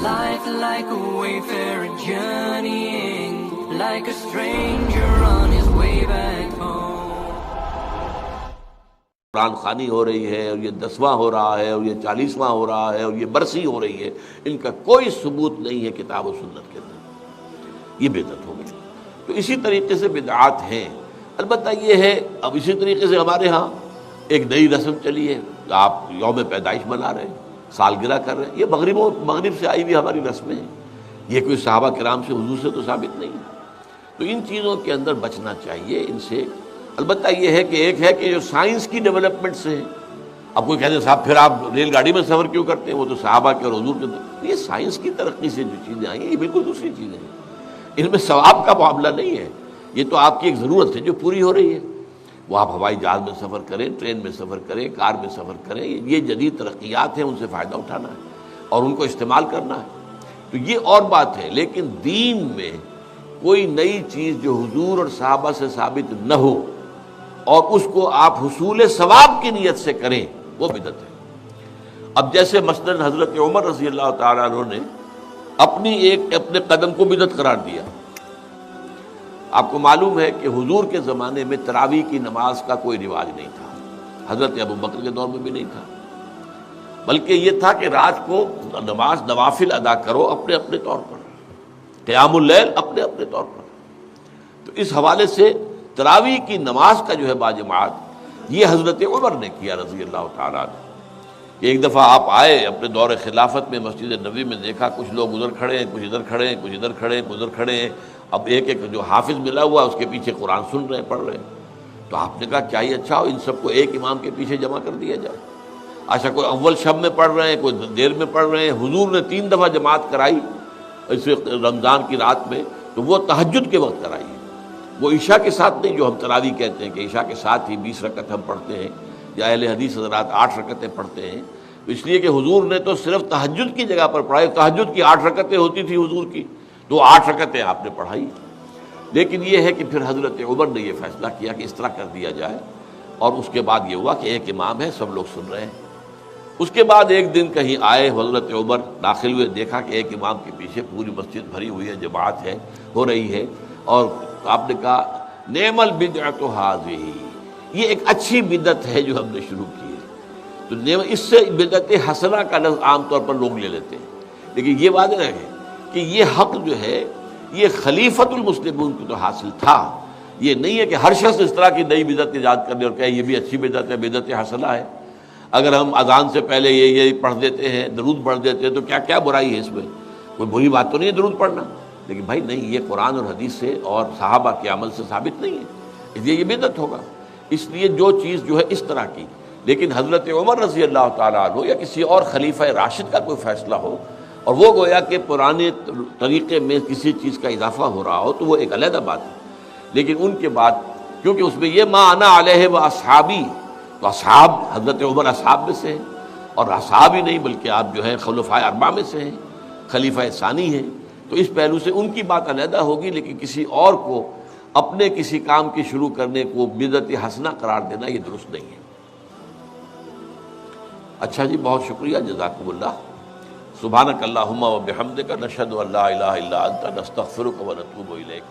Life like a wayfarer journeying, like a stranger on his way back home. قرآن خوانی ہو رہی ہے اور یہ 10واں ہو رہا ہے اور یہ 40واں ہو رہا ہے اور یہ برسی ہو رہی ہے، ان کا کوئی ثبوت نہیں ہے کتاب و سنت کے اندر، یہ بدعت ہو گئی۔ تو اسی طریقے سے بدعات ہیں۔ البتہ یہ ہے اب اسی طریقے سے ہمارے ہاں ایک نئی رسم چلی ہے، آپ یوم پیدائش منا رہے ہیں، سالگرہ کر رہے ہیں، یہ مغرب سے آئی ہوئی ہماری رسمیں ہیں، یہ کوئی صحابہ کرام سے حضور سے تو ثابت نہیں ہے۔ تو ان چیزوں کے اندر بچنا چاہیے ان سے۔ البتہ یہ ہے کہ ایک ہے کہ جو سائنس کی ڈیولپمنٹ سے ہے، اب کوئی کہتے ہیں صاحب پھر آپ ریل گاڑی میں سفر کیوں کرتے ہیں، وہ تو صحابہ کے اور حضور کے، یہ سائنس کی ترقی سے جو چیزیں آئی ہیں یہ بالکل دوسری چیزیں ہیں، ان میں ثواب کا معاملہ نہیں ہے، یہ تو آپ کی ایک ضرورت ہے جو پوری ہو رہی ہے۔ وہ آپ ہوائی جہاز میں سفر کریں، ٹرین میں سفر کریں، کار میں سفر کریں، یہ جدید ترقیات ہیں، ان سے فائدہ اٹھانا ہے اور ان کو استعمال کرنا ہے، تو یہ اور بات ہے۔ لیکن دین میں کوئی نئی چیز جو حضور اور صحابہ سے ثابت نہ ہو اور اس کو آپ حصول ثواب کی نیت سے کریں، وہ بدعت ہے۔ اب جیسے مثلاً حضرت عمر رضی اللہ تعالیٰ عنہ نے اپنے قدم کو بدعت قرار دیا۔ آپ کو معلوم ہے کہ حضور کے زمانے میں تراویح کی نماز کا کوئی رواج نہیں تھا، حضرت ابو بکر کے دور میں بھی نہیں تھا، بلکہ یہ تھا کہ رات کو نماز نوافل ادا کرو اپنے اپنے طور پر، قیام اللیل اپنے اپنے طور پر۔ تو اس حوالے سے تراویح کی نماز کا جو ہے باجماعت یہ حضرت عمر نے کیا رضی اللہ تعالیٰ عنہ۔ ایک دفعہ آپ آئے اپنے دور خلافت میں، مسجد نبوی میں دیکھا کچھ لوگ ادھر کھڑے ہیں، کچھ ادھر کھڑے ہیں، کچھ ادھر کھڑے ہیں، کچھ ادھر کھڑے ہیں، اب ایک ایک جو حافظ ملا ہوا اس کے پیچھے قرآن سن رہے ہیں، پڑھ رہے ہیں۔ تو آپ نے کہا کیا یہ اچھا ہو ان سب کو ایک امام کے پیچھے جمع کر دیا جائے؟ اچھا کوئی اول شب میں پڑھ رہے ہیں، کوئی دیر میں پڑھ رہے ہیں، حضور نے 3 دفعہ جماعت کرائی اس رمضان کی رات میں، تو وہ تہجد کے وقت کرائی ہے، وہ عشاء کے ساتھ نہیں، جو ہم تراویح کہتے ہیں کہ عشاء کے ساتھ ہی 20 رکعت ہم پڑھتے ہیں، یا اہل حدیث حضرات 8 رکعتیں پڑھتے ہیں، اس لیے کہ حضور نے تو صرف تہجد کی جگہ پر پڑھائی، تہجد کی 8 رکعتیں ہوتی تھی حضور کی، تو 8 رکعتیں آپ نے پڑھائی۔ لیکن یہ ہے کہ پھر حضرت عمر نے یہ فیصلہ کیا کہ اس طرح کر دیا جائے، اور اس کے بعد یہ ہوا کہ ایک امام ہے، سب لوگ سن رہے ہیں۔ اس کے بعد ایک دن کہیں آئے حضرت عمر، داخل ہوئے، دیکھا کہ ایک امام کے پیچھے پوری مسجد بھری ہوئی ہے، جماعت ہے، ہو رہی ہے، اور آپ نے کہا نعم البدعۃ ھذہ، یہ ایک اچھی بدعت ہے جو ہم نے شروع کی ہے۔ تو اس سے بدعت حسنہ کا لفظ عام طور پر لوگ لے لیتے ہیں، لیکن یہ واضح رہے کہ یہ حق جو ہے یہ خلیفۃ المسلمون کو تو حاصل تھا، یہ نہیں ہے کہ ہر شخص اس طرح کی نئی بدعت ایجاد کر لے اور کہے یہ بھی اچھی بدعت ہے، بدعت حسنہ ہے۔ اگر ہم اذان سے پہلے یہ پڑھ دیتے ہیں، درود پڑھ دیتے ہیں، تو کیا برائی ہے اس میں؟ کوئی بری بات تو نہیں ہے درود پڑھنا، لیکن بھائی نہیں، یہ قرآن اور حدیث سے اور صحابہ کے عمل سے ثابت نہیں ہے، اس لیے یہ بدعت ہوگا۔ اس لیے جو چیز جو ہے اس طرح کی، لیکن حضرت عمر رضی اللہ تعالیٰ عنہ یا کسی اور خلیفہ راشد کا کوئی فیصلہ ہو اور وہ گویا کہ پرانے طریقے میں کسی چیز کا اضافہ ہو رہا ہو، تو وہ ایک علیحدہ بات ہے۔ لیکن ان کے بعد کیونکہ اس میں یہ ما انا علیہ و اصحابی، تو اصحاب حضرت عمر اصحاب میں سے ہیں، اور اصحاب ہی نہیں بلکہ آپ جو ہیں خلفائے اربعہ میں سے ہیں، خلیفہ ثانی ہیں، تو اس پہلو سے ان کی بات علیحدہ ہوگی، لیکن کسی اور کو اپنے کسی کام کی شروع کرنے کو بدعت حسنہ قرار دینا یہ درست نہیں ہے۔ اچھا جی، بہت شکریہ، جزاکم اللہ۔ سبحانک اللہم و بحمدک، نشہد ان لا الہ الا انت، نستغفرک و نتوب الیک۔